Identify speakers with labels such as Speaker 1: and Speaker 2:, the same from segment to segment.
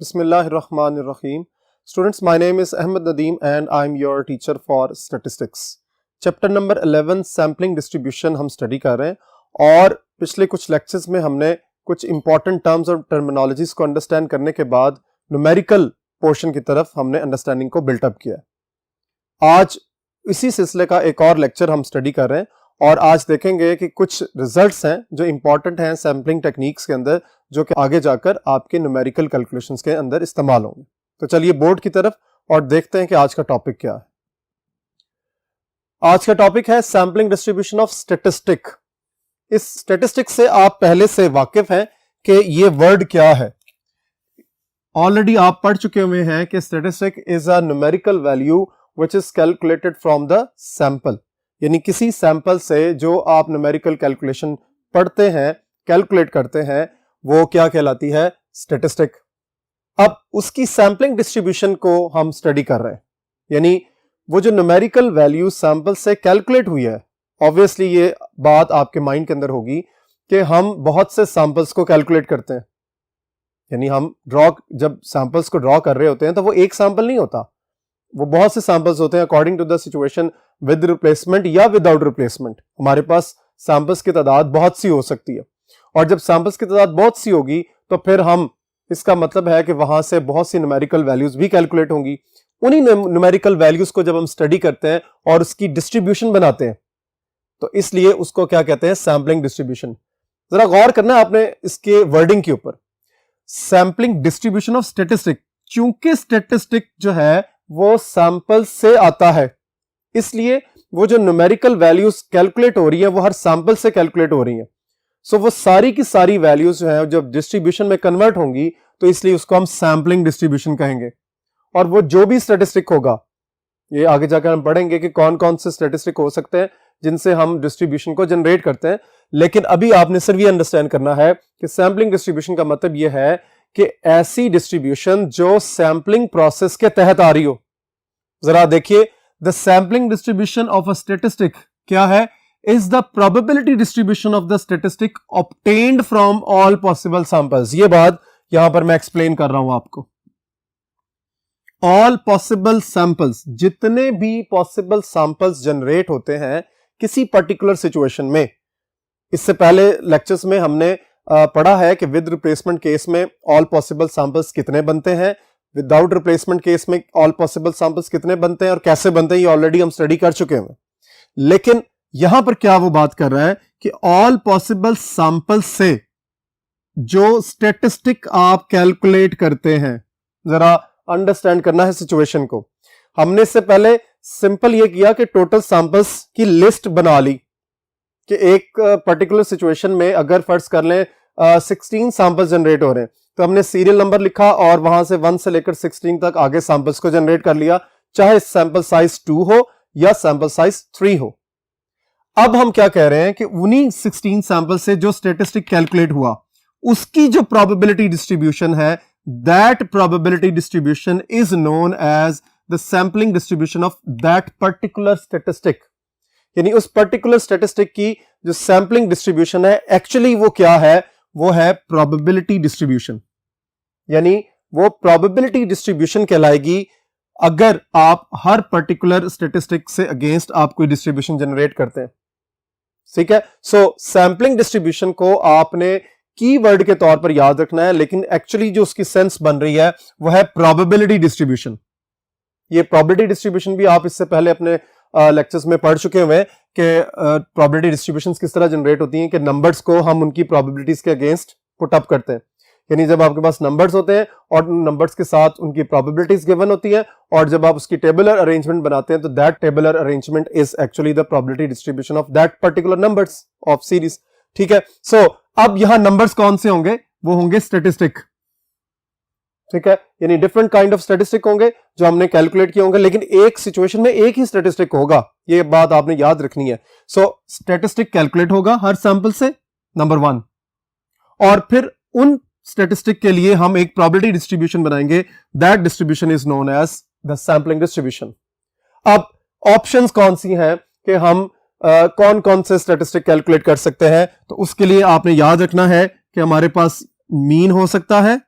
Speaker 1: Bismillahirrahmanirrahim. Students, my name is Ahmed Nadeem and I am your teacher for statistics. Chapter number 11 sampling distribution हम study कर रहे हैं और पिछले कुछ लेक्चर्स में हमने कुछ इंपॉर्टेंट टर्म्स और टर्मिनोलॉजीज को अंडरस्टैंड करने के बाद न्यूमेरिकल पोर्शन की तरफ हमने अंडरस्टैंडिंग को बिल्टअप किया है। आज इसी सिलसिले का एक और लेक्चर हम स्टडी कर रहे हैं और आज देखेंगे कि कुछ रिजल्ट्स हैं जो इंपॉर्टेंट हैं सैम्पलिंग टेक्निक्स के अंदर, जो कि आगे जाकर आपके न्यूमेरिकल कैलकुलेशंस के अंदर इस्तेमाल होंगे। तो चलिए बोर्ड की तरफ और देखते हैं कि आज का टॉपिक क्या है। आज का टॉपिक है सैम्पलिंग डिस्ट्रीब्यूशन ऑफ स्टैटिस्टिक। इस स्टैटिस्टिक से आप पहले से वाकिफ हैं कि ये वर्ड क्या है। ऑलरेडी आप पढ़ चुके हुए हैं कि statistic is a numerical value which is calculated from the sample, यानी किसी सैंपल से जो आप न्यूमेरिकल कैलकुलेशन पढ़ते हैं, कैलकुलेट करते हैं, वो क्या कहलाती है? स्टैटिस्टिक। अब उसकी सैम्पलिंग डिस्ट्रीब्यूशन को हम स्टडी कर रहे हैं, यानी वो जो न्यूमेरिकल वैल्यू सैंपल से कैलकुलेट हुई है। ऑब्वियसली ये बात आपके माइंड के अंदर होगी कि हम बहुत से सैंपल्स को कैलकुलेट करते हैं, यानी हम जब सैंपल्स को ड्रॉ कर रहे होते हैं तो वो एक सैंपल नहीं होता, वो बहुत से सैंपल्स होते हैं according to the situation, with replacement या विदाउट रिप्लेसमेंट। हमारे पास सैंपल्स की तादाद बहुत सी हो सकती है और जब सैंपल्स की तादाद बहुत सी होगी तो फिर हम, इसका मतलब है कि वहां से बहुत सी न्यूमेरिकल वैल्यूज भी कैलकुलेट होंगी। उन्हीं न्यूमेरिकल वैल्यूज को जब हम स्टडी करते हैं और उसकी डिस्ट्रीब्यूशन बनाते हैं तो इसलिए उसको क्या कहते हैं? Sampling distribution. जरा गौर करना आपने इसके वर्डिंग के ऊपर, सैम्पलिंग डिस्ट्रीब्यूशन ऑफ स्टैटिस्टिक। चूंकि स्टैटिस्टिक जो है वो सैंपल से आता है, इसलिए वो जो न्यूमेरिकल वैल्यूज कैलकुलेट हो रही है वो हर सैंपल से कैलकुलेट हो रही है। सो वो सारी की सारी वैल्यूज जो है जब डिस्ट्रीब्यूशन में कन्वर्ट होंगी तो इसलिए उसको हम सैम्पलिंग डिस्ट्रीब्यूशन कहेंगे। और वो जो भी स्टैटिस्टिक होगा, ये आगे जाकर हम पढ़ेंगे कि कौन कौन से स्टैटिस्टिक हो सकते हैं जिनसे हम डिस्ट्रीब्यूशन को जनरेट करते हैं। लेकिन अभी आपने सिर्फ ये अंडरस्टैंड करना है कि सैम्पलिंग डिस्ट्रीब्यूशन का मतलब ये है कि ऐसी डिस्ट्रीब्यूशन जो सैम्पलिंग प्रोसेस के तहत आ रही हो। जरा देखिए, the sampling distribution of a statistic क्या है? Is the probability distribution of the statistic obtained from all possible samples. ये बात यहां पर मैं एक्सप्लेन कर रहा हूं आपको। ऑल पॉसिबल सैंपल्स, जितने भी पॉसिबल सैंपल्स जनरेट होते हैं किसी पर्टिकुलर सिचुएशन में। इससे पहले लेक्चर्स में हमने पढ़ा है कि विद रिप्लेसमेंट केस में ऑल पॉसिबल सैंपल्स कितने बनते हैं, विदाउट रिप्लेसमेंट केस में ऑल पॉसिबल सैंपल्स कितने बनते हैं और कैसे बनते हैं, ये ऑलरेडी हम स्टडी कर चुके हैं। लेकिन यहां पर क्या वो बात कर रहा है कि ऑल पॉसिबल सैंपल्स से जो स्टैटिस्टिक आप कैलकुलेट करते हैं, जरा अंडरस्टैंड करना है सिचुएशन को। हमने इससे पहले सिंपल ये किया कि टोटल सैंपल्स की लिस्ट बना ली कि एक पर्टिकुलर सिचुएशन में अगर फर्ज कर लें 16 सैंपल्स जनरेट हो रहे हैं तो हमने सीरियल नंबर लिखा और वहां से 1 से लेकर 16 तक आगे सैंपल्स को जनरेट कर लिया, चाहे सैंपल साइज 2 हो या सैंपल साइज 3 हो। अब हम क्या कह रहे हैं कि उन्हीं 16 सैंपल से जो स्टैटिस्टिक कैलकुलेट हुआ उसकी जो प्रोबेबिलिटी डिस्ट्रीब्यूशन है, that probability distribution is known as the sampling distribution of that particular statistic. यानी उस पर्टिकुलर स्टैटिस्टिक की जो सैम्पलिंग डिस्ट्रीब्यूशन है एक्चुअली वो क्या है? वो है प्रोबेबिलिटी डिस्ट्रीब्यूशन। यानी वो प्रोबेबिलिटी डिस्ट्रीब्यूशन कहलाएगी अगर आप हर पर्टिकुलर स्टैटिस्टिक से अगेंस्ट आप कोई डिस्ट्रीब्यूशन जनरेट करते हैं। ठीक है, सो सैम्पलिंग डिस्ट्रीब्यूशन को आपने कीवर्ड के तौर पर याद रखना है, लेकिन एक्चुअली जो उसकी सेंस बन रही है वो है प्रोबेबिलिटी डिस्ट्रीब्यूशन। ये प्रोबेबिलिटी डिस्ट्रीब्यूशन भी आप इससे पहले अपने लेक्चर्स में पढ़ चुके हुए कि प्रोबेबिलिटी डिस्ट्रीब्यूशंस किस तरह जनरेट होती हैं कि नंबर्स को हम उनकी प्रोबेबिलिटीज के अगेंस्ट पुट अप करते हैं। यानी जब आपके पास नंबर्स होते हैं और नंबर्स के साथ उनकी प्रोबेबिलिटीज गिवन होती है और जब आप उसकी टेबुलर अरेंजमेंट बनाते हैं तो that tabular arrangement is actually the probability distribution of that particular numbers of series. ठीक है, सो अब यहां नंबर्स कौन से होंगे? वो होंगे स्टैटिस्टिक। ठीक है, यानी डिफरेंट काइंड ऑफ स्टैटिस्टिक होंगे जो हमने कैलकुलेट किए होंगे, लेकिन एक सिचुएशन में एक ही स्टैटिस्टिक होगा, ये बात आपने याद रखनी है। सो स्टैटिस्टिक कैलकुलेट होगा हर सैंपल से, नंबर 1, और फिर उन स्टैटिस्टिक के लिए हम एक प्रोबेबिलिटी डिस्ट्रीब्यूशन बनाएंगे, that distribution is known as the sampling distribution. अब ऑप्शंस कौन सी हैं कि हम कौन कौन से स्टैटिस्टिक कैलकुलेट कर सकते हैं? तो उसके लिए आपने याद रखना है कि हमारे पास मीन हो सकता है,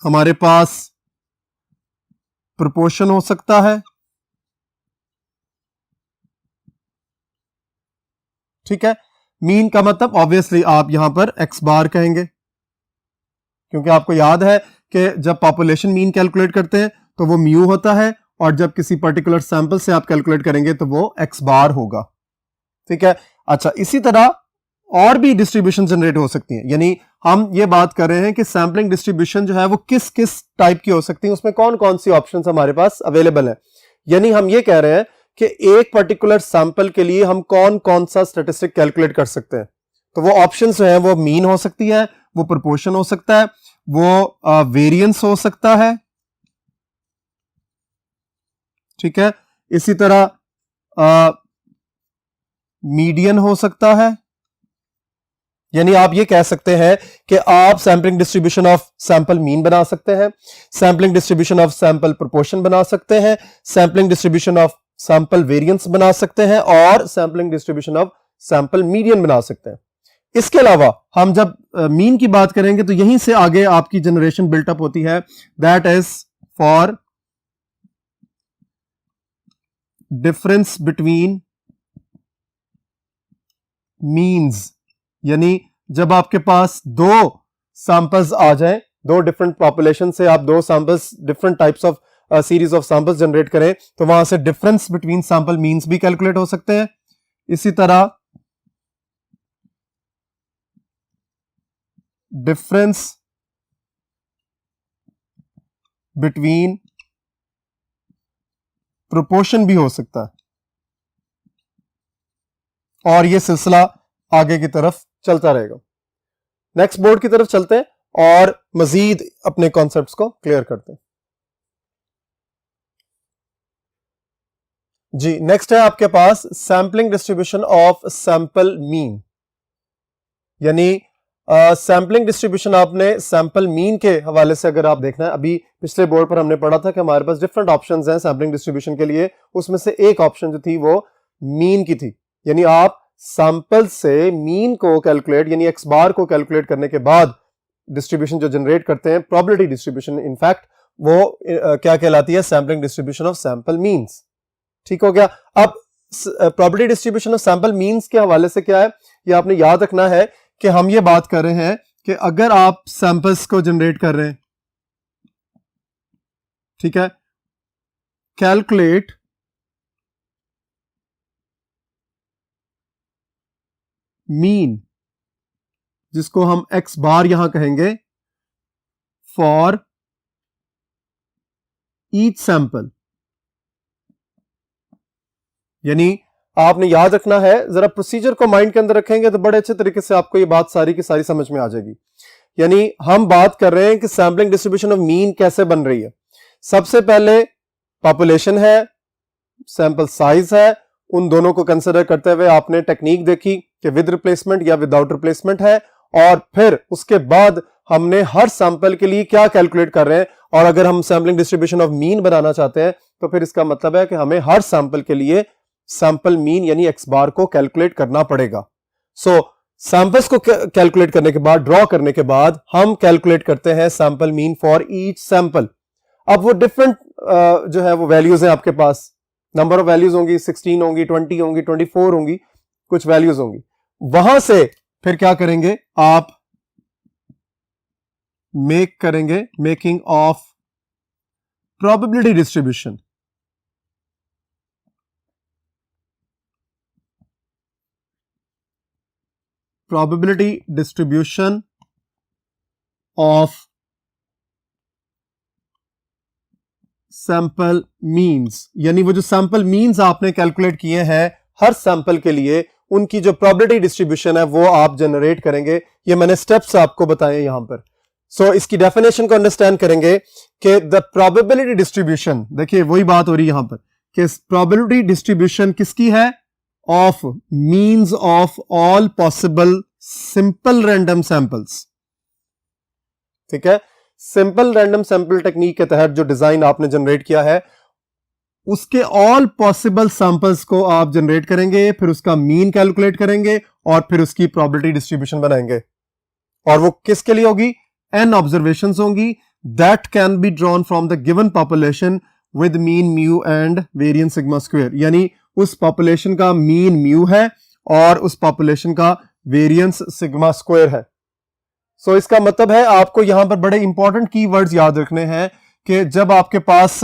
Speaker 1: हमारे पास प्रोपोर्शन हो सकता है, ठीक है। मीन का मतलब ऑब्वियसली आप यहां पर एक्स बार कहेंगे, क्योंकि आपको याद है कि जब पॉपुलेशन मीन कैलकुलेट करते हैं तो वो म्यू होता है, और जब किसी पर्टिकुलर सैंपल से आप कैलकुलेट करेंगे तो वो एक्स बार होगा, ठीक है। अच्छा, इसी तरह और भी डिस्ट्रीब्यूशन जनरेट हो सकती है, यानी हम ये बात कर रहे हैं कि सैंपलिंग डिस्ट्रीब्यूशन जो है वो किस किस टाइप की हो सकती है, उसमें कौन कौन सी ऑप्शंस हमारे पास अवेलेबल है। यानी हम ये कह रहे हैं कि एक पर्टिकुलर सैंपल के लिए हम कौन कौन सा स्टैटिस्टिक कैलकुलेट कर सकते हैं। तो वो ऑप्शंस जो है वो मीन हो सकती है, वो प्रोपोर्शन हो सकता है, वो वेरिएंस हो सकता है, ठीक है। इसी तरह मीडियन हो सकता है, यानी आप ये कह सकते हैं कि आप sampling distribution of sample mean बना सकते हैं, sampling distribution of sample proportion बना सकते हैं, sampling distribution of sample variance बना सकते हैं, और sampling distribution of sample median बना सकते हैं। इसके अलावा हम जब मीन की बात करेंगे तो यहीं से आगे आपकी जनरेशन बिल्टअप होती है, that is for difference between means. यानी जब आपके पास दो सैंपल्स आ जाएं, दो डिफरेंट पॉपुलेशन से आप दो samples, different types of series of samples generate करें, तो वहां से डिफरेंस बिटवीन सैंपल मीन्स भी कैलकुलेट हो सकते हैं। इसी तरह डिफरेंस बिटवीन प्रोपोर्शन भी हो सकता है, और यह सिलसिला आगे की तरफ चलता रहेगा। नेक्स्ट बोर्ड की तरफ चलते हैं और मजीद अपने कॉन्सेप्ट्स को क्लियर करते हैं। जी, नेक्स्ट है आपके पास sampling distribution of sample mean. यानी सैंपलिंग डिस्ट्रीब्यूशन आपने सैंपल मीन के हवाले से अगर आप देखना है, अभी पिछले बोर्ड पर हमने पढ़ा था कि हमारे पास डिफरेंट ऑप्शंस हैं सैंपलिंग डिस्ट्रीब्यूशन के लिए, उसमें से एक ऑप्शन जो थी वो मीन की थी। यानी आप सैंपल से मीन को कैलकुलेट, यानी एक्स बार को कैलकुलेट करने के बाद डिस्ट्रीब्यूशन जो जनरेट करते हैं, प्रोबेबिलिटी डिस्ट्रीब्यूशन इनफैक्ट, वो क्या कहलाती है, sampling distribution of sample means. ठीक हो गया। अब probability distribution of sample means के हवाले से क्या है, ये आपने याद रखना है कि हम ये बात कर रहे हैं कि अगर आप सैंपल्स को जनरेट कर रहे हैं, ठीक है, कैलकुलेट मीन, जिसको हम एक्स बार यहां कहेंगे, फॉर ईच सैंपल। यानी आपने याद रखना है, जरा प्रोसीजर को माइंड के अंदर रखेंगे तो बड़े अच्छे तरीके से आपको ये बात सारी की सारी समझ में आ जाएगी। यानी हम बात कर रहे हैं कि सैंपलिंग डिस्ट्रीब्यूशन ऑफ मीन कैसे बन रही है। सबसे पहले पॉपुलेशन है, सैंपल साइज है, उन दोनों को कंसिडर करते हुए आपने टेक्निक देखी कि विद रिप्लेसमेंट या विदाउट रिप्लेसमेंट है, और फिर उसके बाद हमने हर सैंपल के लिए क्या कैलकुलेट कर रहे हैं, और अगर हम सैंपलिंग डिस्ट्रीब्यूशन ऑफ मीन बनाना चाहते हैं तो फिर इसका मतलब है कि हमें हर सैंपल के लिए सैंपल मीन यानी एक्स बार को कैलकुलेट करना पड़ेगा। सो सैंपल्स को कैलकुलेट करने के बाद, ड्रॉ करने के बाद, हम कैलकुलेट करते हैं sample mean for each sample. अब वो डिफरेंट जो है वो वैल्यूज हैं आपके पास, नंबर ऑफ वैल्यूज होंगी, 16 होंगी, 20 होंगी, 24 होंगी, कुछ वैल्यूज होंगी। वहां से फिर क्या करेंगे, आप मेक करेंगे making of probability distribution. Probability distribution of sample means, यानी वो जो सैंपल मीन्स आपने कैलकुलेट किए हैं हर सैंपल के लिए, उनकी जो प्रोबेबिलिटी डिस्ट्रीब्यूशन है वो आप जनरेट करेंगे। ये मैंने स्टेप्स आपको बताए यहां पर। सो इसकी डेफिनेशन को अंडरस्टैंड करेंगे कि द प्रोबेबिलिटी डिस्ट्रीब्यूशन, देखिए वही बात हो रही है यहां पर कि प्रोबेबिलिटी डिस्ट्रीब्यूशन किसकी है, of means of all possible simple random samples. ठीक है, सिंपल रैंडम सैंपल टेक्निक के तहत जो डिजाइन आपने जनरेट किया है, उसके ऑल पॉसिबल सैंपल्स को आप जनरेट करेंगे, फिर उसका मीन कैलकुलेट करेंगे, और फिर उसकी प्रोबेबिलिटी डिस्ट्रीब्यूशन बनाएंगे। और वो किसके लिए होगी, n ऑब्जर्वेशंस होंगी, that can be drawn from the given population with mean mu and variance sigma square, यानी उस population का mean mu है और उस population का variance sigma square है। So इसका मतलब है आपको यहां पर बड़े इंपॉर्टेंट कीवर्ड्स याद रखने हैं कि जब आपके पास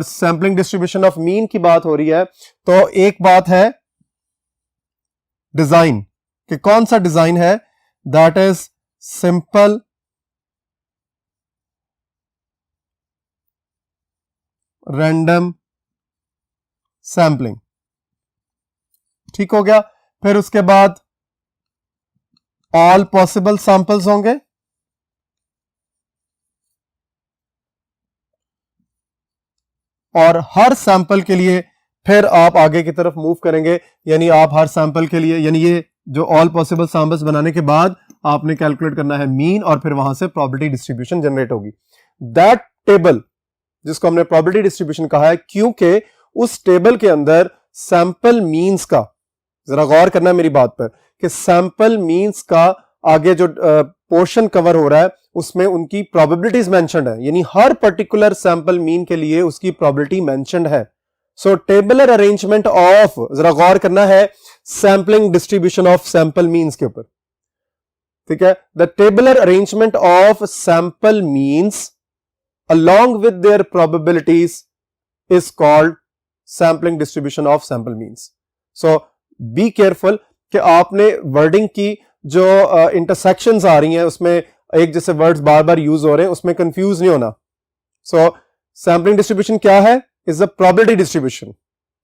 Speaker 1: सैम्पलिंग डिस्ट्रीब्यूशन ऑफ मीन की बात हो रही है तो एक बात है डिजाइन, कि कौन सा डिजाइन है, that is simple random sampling. ठीक हो गया। फिर उसके बाद ऑल पॉसिबल सैंपल्स होंगे, और हर सैंपल के लिए फिर आप आगे की तरफ मूव करेंगे, यानी आप हर सैंपल के लिए, यानी ये जो ऑल पॉसिबल सैंपल्स बनाने के बाद आपने कैलकुलेट करना है मीन, और फिर वहां से प्रोबेबिलिटी डिस्ट्रीब्यूशन जनरेट होगी। दैट टेबल जिसको हमने प्रोबेबिलिटी डिस्ट्रीब्यूशन कहा है, क्योंकि उस टेबल के अंदर सैंपल मीन्स का, जरा गौर करना है मेरी बात पर, कि सैंपल मीन्स का आगे जो पोर्शन कवर हो रहा है उसमें उनकी प्रोबेबिलिटीज मेंशन्ड है, यानी हर पर्टिकुलर सैंपल मीन के लिए उसकी प्रोबेबिलिटी मेंशन्ड है। सो टेबलर अरेंजमेंट ऑफ, जरा गौर करना है sampling distribution of sample means के ऊपर, ठीक है। The tabular arrangement of sample means along with their probabilities is called sampling distribution of sample means. So be careful कि आपने वर्डिंग की जो इंटरसेक्शंस आ रही हैं उसमें एक जैसे वर्ड्स बार बार यूज हो रहे हैं उसमें कंफ्यूज नहीं होना। सो सैम्पलिंग डिस्ट्रीब्यूशन क्या है, इज अ प्रोबेबिलिटी डिस्ट्रीब्यूशन,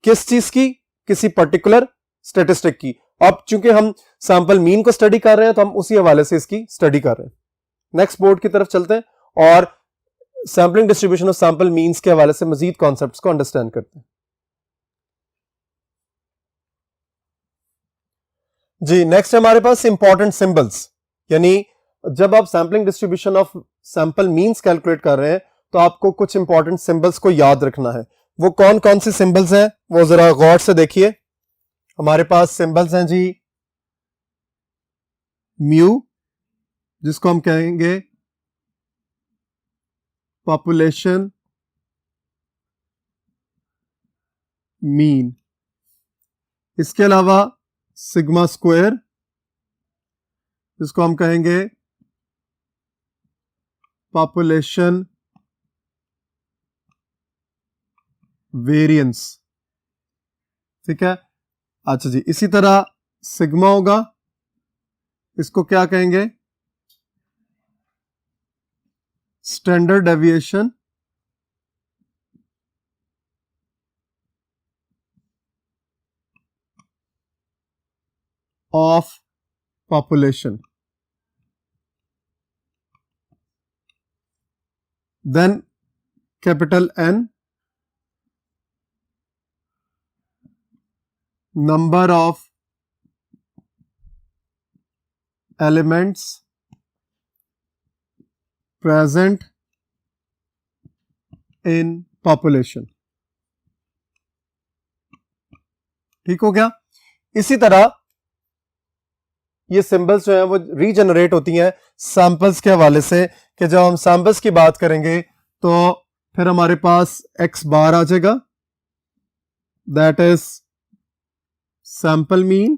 Speaker 1: किस चीज की, किसी पर्टिकुलर स्टेटिस्टिक की। अब चूंकि हम सैंपल मीन को स्टडी कर रहे हैं तो हम उसी हवाले से इसकी स्टडी कर रहे हैं। नेक्स्ट बोर्ड की तरफ चलते हैं और sampling distribution of sample means के हवाले से मजीद कॉन्सेप्ट्स को अंडरस्टैंड करते हैं। जी नेक्स्ट हमारे पास इंपॉर्टेंट सिंबल्स, यानी जब आप sampling distribution of sample means calculate कर रहे हैं तो आपको कुछ इंपॉर्टेंट सिंबल्स को याद रखना है। वो कौन कौन से सिंबल्स हैं वो जरा गौर से देखिए। हमारे पास सिंबल्स हैं जी म्यू, जिसको हम कहेंगे पॉपुलेशन मीन, इसके अलावा सिग्मा स्क्वायर, जिसको हम कहेंगे पॉपुलेशन वेरिएंस, ठीक है। अच्छा जी, इसी तरह सिग्मा होगा, इसको क्या कहेंगे, standard deviation of population. Then capital N, number of elements present in population। ठीक हो गया। इसी तरह ये सिंबल्स जो हैं वो रीजनरेट होती हैं सैंपल्स के हवाले से, कि जब हम सैंपल्स की बात करेंगे तो फिर हमारे पास x बार आ जाएगा, दैट इज सैंपल मीन।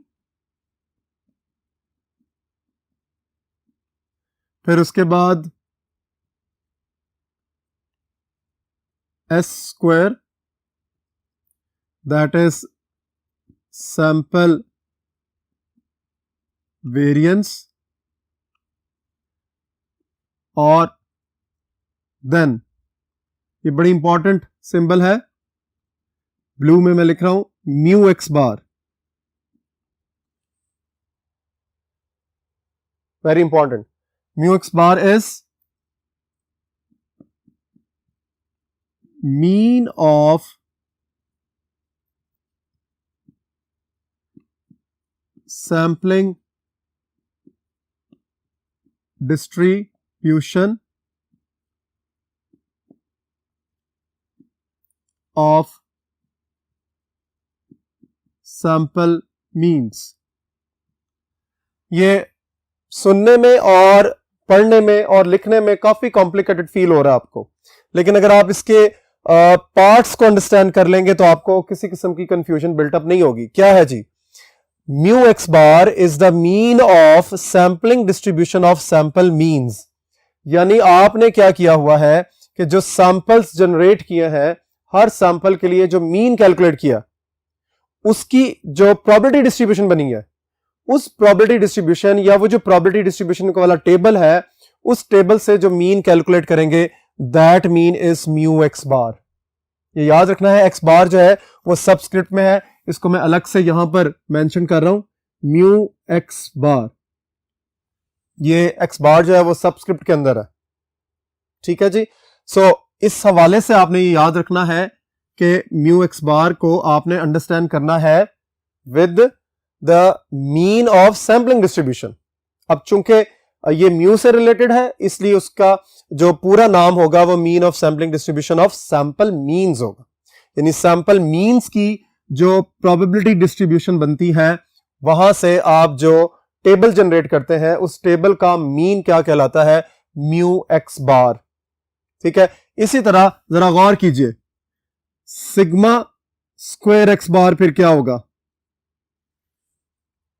Speaker 1: फिर उसके बाद S square, that is sample variance, और देन ये बड़ी इंपॉर्टेंट सिंबल है, ब्लू में मैं लिख रहा हूं mu x bar, very important. Mu x bar is mean of sampling distribution of sample means। ये सुनने में और पढ़ने में और लिखने में काफी कॉम्प्लिकेटेड फील हो रहा है आपको, लेकिन अगर आप इसके पार्ट्स को अंडरस्टैंड कर लेंगे तो आपको किसी किस्म की कंफ्यूजन बिल्टअप नहीं होगी। क्या है जी? Mu x bar is the mean of sampling distribution of sample means. यानी आपने क्या किया हुआ है कि जो सैंपल्स जनरेट किए हैं, हर सैंपल के लिए जो मीन कैलकुलेट किया, उसकी जो प्रोबेबिलिटी डिस्ट्रीब्यूशन बनी है, उस प्रोबेबिलिटी डिस्ट्रीब्यूशन या वो जो प्रोबेबिलिटी डिस्ट्रीब्यूशन वाला टेबल है, उस टेबल से जो मीन कैलकुलेट करेंगे, that mean is mu x bar. ये याद रखना है, एक्स बार जो है वो सबस्क्रिप्ट में है, इसको मैं अलग से यहां पर मेंशन कर रहा हूं, म्यू एक्स बार। ये एक्स बार जो है वो सबस्क्रिप्ट के अंदर है, ठीक है जी। सो इस हवाले से आपने ये याद रखना है कि म्यू एक्स बार को आपने अंडरस्टैंड करना है with the mean of sampling distribution. अब चूंकि ये म्यू से रिलेटेड है, इसलिए उसका जो पूरा नाम होगा वो mean of sampling distribution of sample means होगा। यानी सैंपल मीन्स की जो प्रोबेबिलिटी डिस्ट्रीब्यूशन बनती है, वहां से आप जो टेबल जनरेट करते हैं, उस टेबल का मीन क्या कहलाता है? म्यू एक्स बार। ठीक है, इसी तरह जरा गौर कीजिए, सिग्मा स्क्वायर एक्स बार फिर क्या होगा?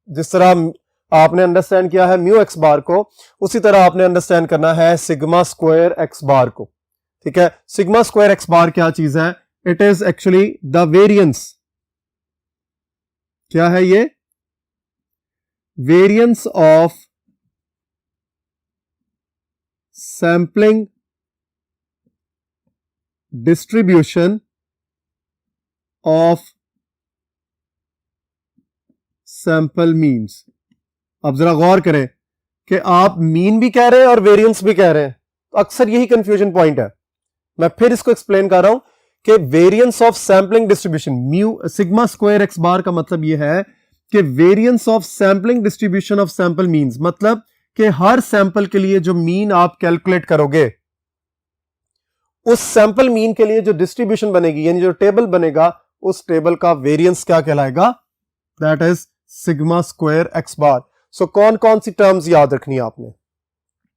Speaker 1: जिस तरह आपने अंडरस्टैंड किया है म्यू एक्स बार को, उसी तरह आपने अंडरस्टैंड करना है सिग्मा स्क्वायर एक्स बार को। ठीक है, सिग्मा स्क्वायर एक्स बार क्या चीज है? It is actually the variance. क्या है ये? Variance of sampling distribution of sample means. अब जरा गौर करें कि आप मीन भी कह रहे हैं और वेरिएंस भी कह रहे हैं, तो अक्सर यही कंफ्यूजन पॉइंट है। मैं फिर इसको एक्सप्लेन कर रहा हूं कि variance of sampling distribution, mu sigma square x bar का मतलब यह है कि variance of sampling distribution of sample means, मतलब कि हर सैंपल के लिए जो मीन आप कैलकुलेट करोगे, उस सैंपल मीन के लिए जो डिस्ट्रीब्यूशन बनेगी, यानी जो टेबल बनेगा, उस टेबल का वेरिएंस क्या कहलाएगा? That is sigma square x bar. So कौन कौन सी टर्म्स याद रखनी है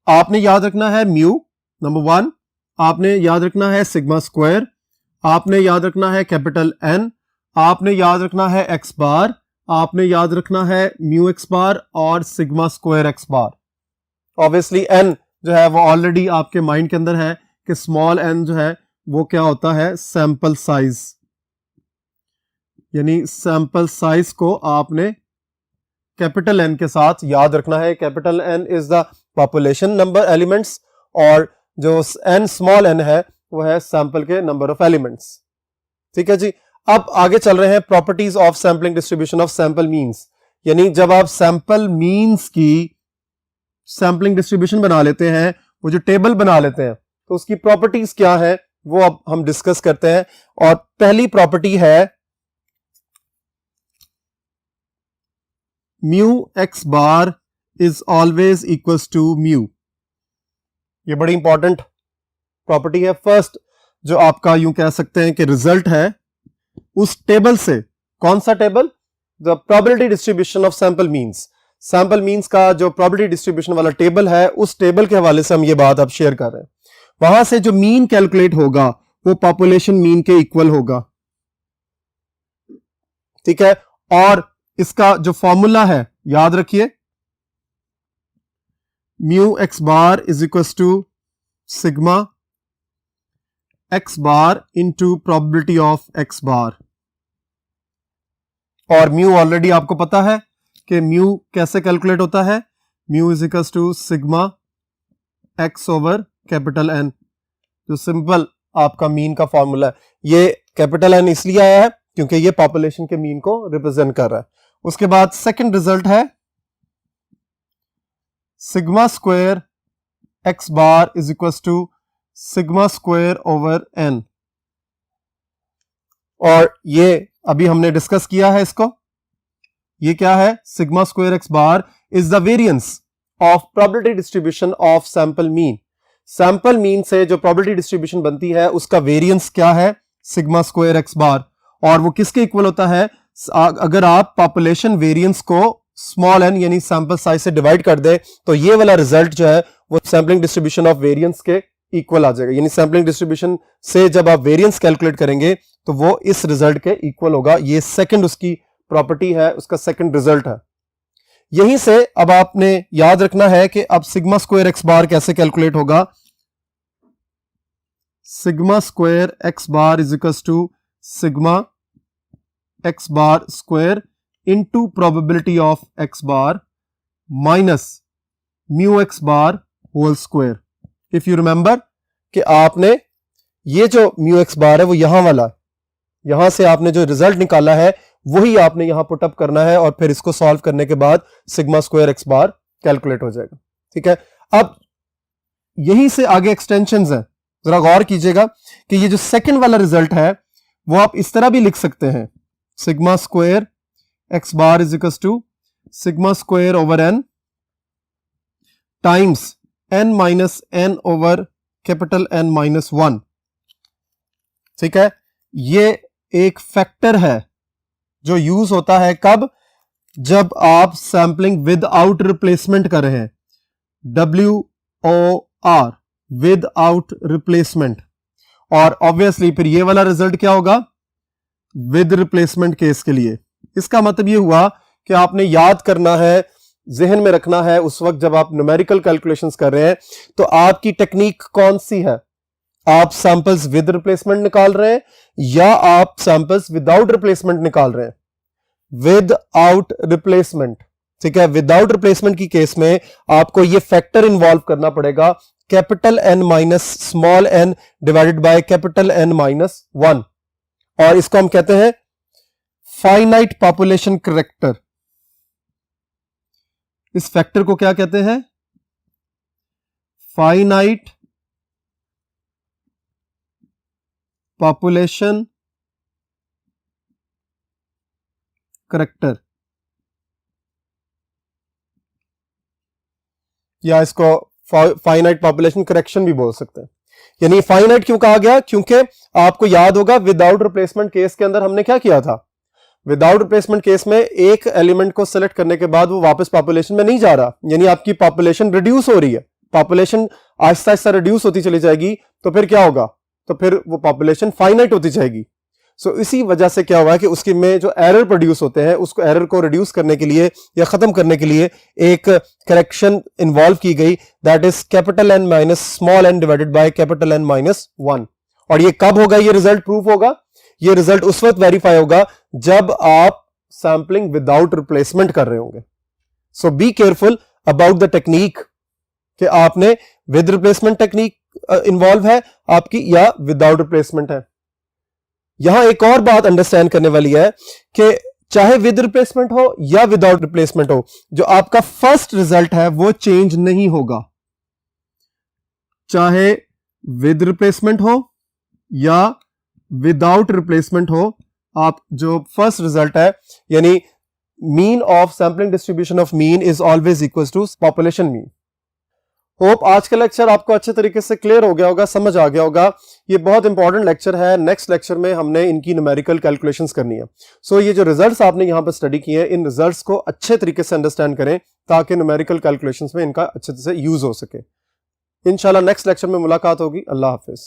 Speaker 1: आपने याद रखना है म्यू, नंबर 1, आपने याद रखना है सिग्मा स्क्वायर, आपने याद रखना है कैपिटल एन, आपने याद रखना है एक्स बार, आपने याद रखना है म्यू एक्स बार और सिग्मा स्क्वायर एक्स बार। ऑब्वियसली एन जो है वो ऑलरेडी आपके माइंड के अंदर है कि स्मॉल एन जो है वो क्या होता है? Sample size. यानी सैंपल साइज को आपने कैपिटल एन के साथ याद रखना है। Capital N is the population number elements, और जो एन स्मॉल एन है वो है सैंपल के नंबर ऑफ एलिमेंट्स। ठीक है जी। अब आगे चल रहे हैं properties of sampling distribution of sample means. यानी जब आप सैंपल मीन्स की सैंपलिंग डिस्ट्रीब्यूशन बना लेते हैं, वो जो टेबल बना लेते हैं, तो उसकी प्रॉपर्टीज क्या है वो अब हम डिस्कस करते हैं। और पहली प्रॉपर्टी है mu x bar is always equals to mu. ये बड़ी इंपॉर्टेंट प्रॉपर्टी है। फर्स्ट जो आपका यूं कह सकते हैं कि रिजल्ट है उस टेबल से। कौन सा table? The probability distribution of sample means. Sample means का जो प्रोबेबिलिटी डिस्ट्रीब्यूशन वाला टेबल है, उस टेबल के हवाले से हम ये बात अब शेयर कर रहे हैं। वहां से जो मीन कैलकुलेट होगा वो पॉपुलेशन मीन के इक्वल होगा। ठीक है, और इसका जो फॉर्मूला है याद रखिए, mu x bar is equal to sigma x bar into probability of x bar. और म्यू ऑलरेडी आपको पता है कि म्यू कैसे कैलकुलेट होता है। Mu is equal to sigma x over capital N, जो सिंपल आपका मीन का फॉर्मूला है। ये कैपिटल एन इसलिए आया है क्योंकि ये पॉपुलेशन के मीन को रिप्रेजेंट कर रहा है। उसके बाद सेकंड रिजल्ट है sigma square x bar is equal to sigma square over n, और ये अभी हमने डिस्कस किया है इसको। ये क्या है? Sigma square x bar is the variance of probability distribution of sample mean. Sample mean से जो प्रोबेबिलिटी डिस्ट्रीब्यूशन बनती है उसका वेरिएंस क्या है? Sigma square x bar. और वो किसके इक्वल होता है? अगर आप पॉपुलेशन वेरिएंस को स्मॉल n यानी सैंपल साइज से डिवाइड कर दे तो ये वाला रिजल्ट जो है वो सैंपलिंग डिस्ट्रीब्यूशन ऑफ वेरिएंस के इक्वल आ जाएगा। यानी सैंपलिंग डिस्ट्रीब्यूशन से जब आप वेरिएंस कैलकुलेट करेंगे तो वो इस रिजल्ट के इक्वल होगा। ये सेकंड उसकी प्रॉपर्टी है, उसका सेकंड रिजल्ट है। यहीं से अब आपने याद रखना है कि अब सिग्मा स्क्वायर एक्स बार कैसे कैलकुलेट होगा। Sigma square x bar is equal to sigma x bar square into probability of x bar minus mu x bar whole square. If you remember कि आपने ये जो म्यू एक्स बार है वो यहां वाला, यहां से आपने जो रिजल्ट निकाला है वही आपने यहां पुट अप करना है और फिर इसको सॉल्व करने के बाद सिग्मा स्क्वायर एक्स बार कैलकुलेट हो जाएगा। ठीक है, अब यहीं से आगे एक्सटेंशंस हैं। जरा गौर कीजिएगा कि ये जो सेकंड वाला रिजल्ट है वो आप इस तरह भी लिख सकते हैं, sigma square x bar is equal to sigma square over n times n minus n over capital N minus 1। ठीक है, ये एक फैक्टर है जो यूज होता है कब, जब आप सैंपलिंग विद आउट रिप्लेसमेंट कर रहे हैं, WOR विद आउट रिप्लेसमेंट। और ऑब्वियसली फिर ये वाला रिजल्ट क्या होगा विद रिप्लेसमेंट केस के लिए। इसका मतलब ये हुआ कि आपने याद करना है, जहन में रखना है उस वक्त जब आप न्यूमेरिकल कैलकुलेशंस कर रहे हैं तो आपकी टेक्निक कौन सी है। आप सैंपल्स विद रिप्लेसमेंट निकाल रहे हैं या आप सैंपल्स विदाउट रिप्लेसमेंट निकाल रहे हैं। विद आउट रिप्लेसमेंट, ठीक है, विदाउट रिप्लेसमेंट की केस में आपको ये फैक्टर इन्वॉल्व करना पड़ेगा, capital N minus small n divided by capital N minus 1, और इसको हम कहते हैं फाइनाइट पॉपुलेशन करेक्टर। इस फैक्टर को क्या कहते हैं, फाइनाइट पॉपुलेशन करेक्टर, या इसको फाइनाइट पॉपुलेशन करेक्शन भी बोल सकते हैं। यानी फाइनाइट क्यों कहा गया, क्योंकि आपको याद होगा विदाउट रिप्लेसमेंट केस के अंदर हमने क्या किया था, विदाउट रिप्लेसमेंट केस में एक एलिमेंट को सेलेक्ट करने के बाद वो वापस पॉपुलेशन में नहीं जा रहा, यानी आपकी पॉपुलेशन रिड्यूस हो रही है, पॉपुलेशन आहिस्ता आहिस्ता रिड्यूस होती चली जाएगी, तो फिर क्या होगा, तो फिर वो पॉपुलेशन फाइनाइट होती जाएगी। सो इसी वजह से क्या हुआ है कि उसके में जो एरर प्रोड्यूस होते हैं उसको एरर को रिड्यूस करने के लिए या खत्म करने के लिए एक करेक्शन इन्वॉल्व की गई, that is capital N minus small n divided by capital N minus 1। और ये कब होगा, ये रिजल्ट प्रूफ होगा, ये रिजल्ट उस वक्त वेरीफाई होगा जब आप सैंपलिंग विदाउट रिप्लेसमेंट कर रहे होंगे। So be careful about the technique कि आपने विद रिप्लेसमेंट टेक्निक इन्वॉल्व है आपकी या विदाउट रिप्लेसमेंट है। यहां एक और बात अंडरस्टैंड करने वाली है कि चाहे विद रिप्लेसमेंट हो या विदाउट रिप्लेसमेंट हो, जो आपका फर्स्ट रिजल्ट है वो चेंज नहीं होगा, चाहे विद रिप्लेसमेंट हो या विदाउट रिप्लेसमेंट हो। आप जो फर्स्ट रिजल्ट है यानी mean of sampling distribution of mean is always equal to population mean. Hope आज का लेक्चर आपको अच्छे तरीके से क्लियर हो गया होगा, समझ आ गया होगा। ये बहुत इंपॉर्टेंट लेक्चर है, नेक्स्ट लेक्चर में हमने इनकी न्यूमेरिकल कैलकुलेशंस करनी है। सो ये जो रिजल्ट्स आपने यहां पर स्टडी किए हैं, इन रिजल्ट्स को अच्छे तरीके से अंडरस्टैंड करें ताकि न्यूमेरिकल कैलकुलेशंस में इनका अच्छे से यूज हो सके। इंशाल्लाह नेक्स्ट लेक्चर में मुलाकात होगी। अल्लाह हाफिज।